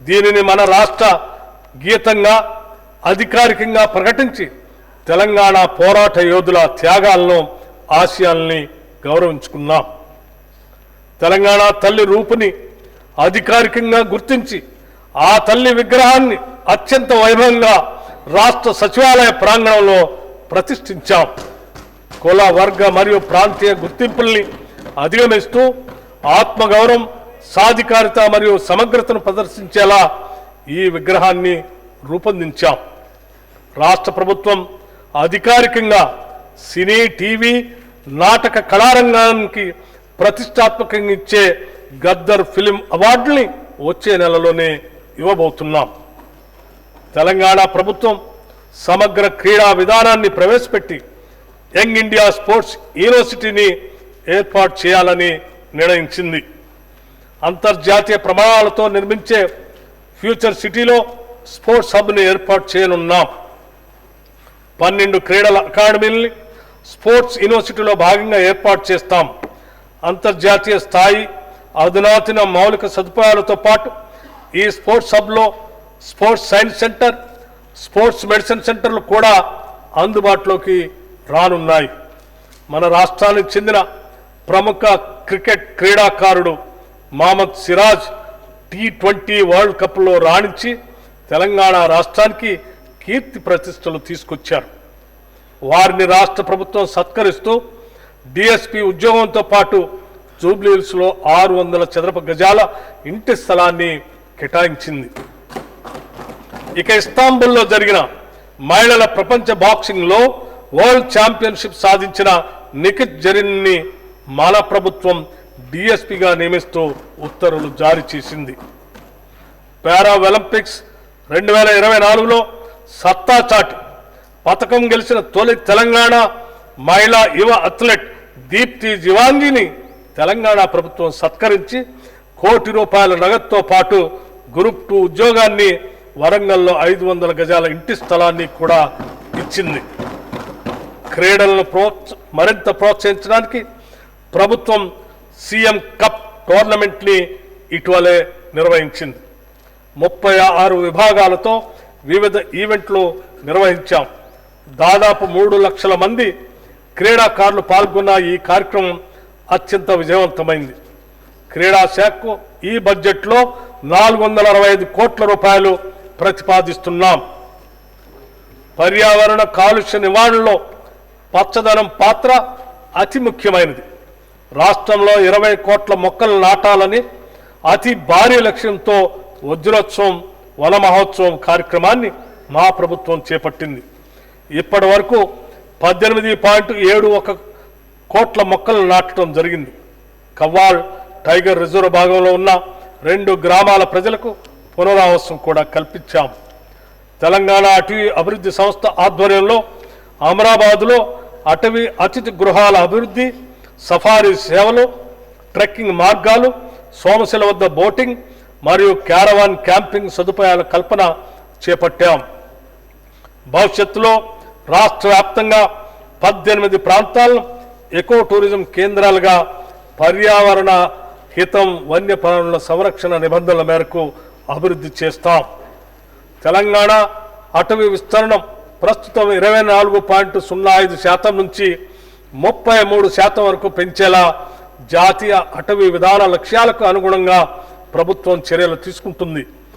దీనిని మన రాష్ట్ర గీతంగా అధికారికంగా ప్రకటించి తెలంగాణ పోరాట యోధుల త్యాగాలను ఆశయాల్ని గౌరవించుకున్నాం. తెలంగాణ తల్లి రూపుని అధికారికంగా గుర్తించి ఆ తల్లి విగ్రహాన్ని అత్యంత వైభవంగా రాష్ట్ర సచివాలయ ప్రాంగణంలో ప్రతిష్ఠించాం. కుల వర్గ మరియు ప్రాంతీయ గుర్తింపుల్ని అధిగమిస్తూ ఆత్మగౌరవం, సాధికారిత మరియు సమగ్రతను ప్రదర్శించేలా ఈ విగ్రహాన్ని రూపొందించాం. రాష్ట్ర ప్రభుత్వం అధికారికంగా సినీ, టీవీ, నాటక కళారంగానికి ప్రతిష్టాత్మకంగా ఇచ్చే గద్దర్ ఫిలిం అవార్డుని వచ్చే నెలలోనే ఇవ్వబోతున్నాం. తెలంగాణ ప్రభుత్వం సమగ్ర క్రీడా విధానాన్ని ప్రవేశపెట్టి యంగ్ ఇండియా స్పోర్ట్స్ యూనివర్సిటీని ఏర్పాటు చేయాలని నిర్ణయించింది. అంతర్జాతీయ ప్రమాణాలతో నిర్మించే ఫ్యూచర్ సిటీలో స్పోర్ట్స్ హబ్ని ఏర్పాటు చేయనున్నాం. 12 క్రీడల అకాడమీలని స్పోర్ట్స్ యూనివర్సిటీలో భాగంగా ఏర్పాటు చేస్తాం. అంతర్జాతీయ స్థాయి అధునాతన మౌలిక సదుపాయాలతో పాటు ఈ స్పోర్ట్స్ హబ్లో sports science centre, sports medicine సెంటర్లు కూడా అందుబాటులోకి రానున్నాయి. మన రాష్ట్రానికి చెందిన ప్రముఖ క్రికెట్ క్రీడాకారుడు మహమ్మద్ సిరాజ్ T20 వరల్డ్ కప్లో రాణించి తెలంగాణ రాష్ట్రానికి కీర్తి ప్రతిష్టలు తీసుకొచ్చారు. వారిని రాష్ట్ర ప్రభుత్వం సత్కరిస్తూ డిఎస్పీ ఉద్యోగంతో పాటు జూబ్లీహిల్స్లో 600 చదరపు గజాల ఇంటి స్థలాన్ని కేటాయించింది. ఇక ఇస్తాంబుల్లో జరిగిన మహిళల ప్రపంచ బాక్సింగ్లో వరల్డ్ ఛాంపియన్షిప్ సాధించిన నిఖిత్ జరీన్ని మన ప్రభుత్వం డిఎస్పీగా నియమిస్తూ ఉత్తర్వులు జారీ చేసింది. పారా ఒలింపిక్స్ 2024లో సత్తా చాటి పథకం గెలిచిన తొలి తెలంగాణ మహిళా యువ అథ్లెట్ దీప్తి జివాంగిని తెలంగాణ ప్రభుత్వం సత్కరించి ₹1 కోటి నగదుతో పాటు గ్రూప్ 2 ఉద్యోగాన్ని, వరంగల్లో 500 గజాల ఇంటి స్థలాన్ని కూడా ఇచ్చింది. క్రీడలను మరింత ప్రోత్సహించడానికి ప్రభుత్వం సీఎం కప్ టోర్నమెంట్ని ఇటీవలే నిర్వహించింది. 36 విభాగాలతో వివిధ ఈవెంట్లు నిర్వహించాం. దాదాపు 3 లక్షల మంది క్రీడాకారులు పాల్గొన్న ఈ కార్యక్రమం అత్యంత విజయవంతమైంది. క్రీడా శాఖకు ఈ బడ్జెట్లో ₹465 కోట్ల ప్రతిపాదిస్తున్నాం. పర్యావరణ కాలుష్య నివారణలో పచ్చదనం పాత్ర అతి ముఖ్యమైనది. రాష్ట్రంలో 20 కోట్ల మొక్కలు నాటాలని అతి భారీ లక్ష్యంతో వజ్రోత్సవం, వన మహోత్సవం కార్యక్రమాన్ని మా ప్రభుత్వం చేపట్టింది. ఇప్పటి వరకు 18.71 కోట్ల మొక్కలు నాటడం జరిగింది. కవ్వాల్ టైగర్ రిజర్వ్ భాగంలో ఉన్న 2 గ్రామాల ప్రజలకు పునరావాసం కూడా కల్పించాం. తెలంగాణ అటవీ అభివృద్ధి సంస్థ ఆధ్వర్యంలో అమరాబాద్లో అటవీ అతిథి గృహాల అభివృద్ధి, సఫారీ సేవలు, ట్రెక్కింగ్ మార్గాలు, సోమశిల వద్ద బోటింగ్ మరియు క్యారవాన్ క్యాంపింగ్ సదుపాయాల కల్పన చేపట్టాం. భవిష్యత్తులో రాష్ట్ర వ్యాప్తంగా 18 ప్రాంతాలను ఎకో టూరిజం కేంద్రాలుగా పర్యావరణ హితం, వన్యప్రాణుల సంరక్షణ నిబంధనల మేరకు అభివృద్ధి చేస్తాం. తెలంగాణ అటవీ విస్తరణం ప్రస్తుతం 24.05% నుంచి 33% వరకు పెంచేలా జాతీయ అటవీ విధాన లక్ష్యాలకు అనుగుణంగా ప్రభుత్వం చర్యలు తీసుకుంటుంది.